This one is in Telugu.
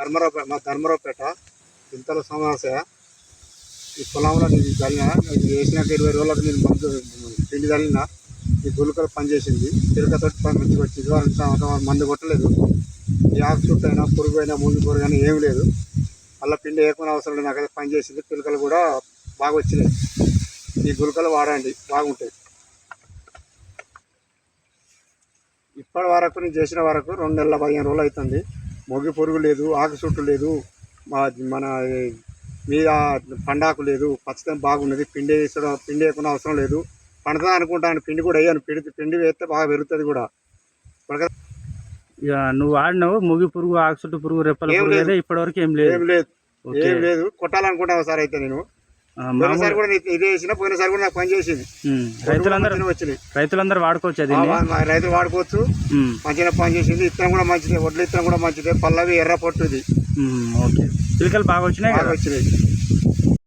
ధర్మరావుపేట ఇంతల సమస్య. ఈ పొలంలో నేను చల్లిన వేసినాక 20 రోజులకు నేను పిండి చల్లిన ఈ గుళికలు పనిచేసింది. చిలకతో మంచిగా వచ్చింది. మందు కొట్టలేదు. ఈ ఆకు చుట్టూ అయినా పురుగు అయినా ముందు పురుగు అయినా ఏమి లేదు. మళ్ళీ పిండి వేయకుండా అవసరం లేదు. నాకైతే పనిచేసింది. పిలకలు కూడా బాగా వచ్చినాయి. ఈ గుళికలు వాడండి, బాగుంటాయి. ఇప్పటి వరకు నేను చేసిన వరకు 2 నెలల 15 రోజులు అవుతుంది. మొగి పురుగు లేదు, ఆకు చుట్టు లేదు, మన మీద పండాకు లేదు, పచ్చదనం బాగున్నది. పిండి వేయకుండా అవసరం లేదు. పండుతుంది అనుకుంటాను. పిండి కూడా వేయను. పిండి వేస్తే బాగా పెరుగుతుంది కూడా. ఇక నువ్వు వాడినావు ముగి పురుగు, ఆకుచుట్టు పురుగు, రెప్పల పురుగు ఇప్పటివరకు ఏం లేదు. కొట్టాలనుకుంటాను సార్. అయితే నేను పోయినసారి కూడా ఇదే వేసిన. పోయినసారి కూడా నాకు పని చేసింది. రైతులందరూ వాడుకోవచ్చు. అది రైతులు వాడుకోవచ్చు. మంచిగా పని చేసింది. ఇత్తనం కూడా మంచిదే. వడ్ల ఇత్తనం కూడా మంచిదే. పల్లవి ఎర్ర పొట్టు ఇది. ఓకే. పిలకలు బాగా వచ్చినాయి.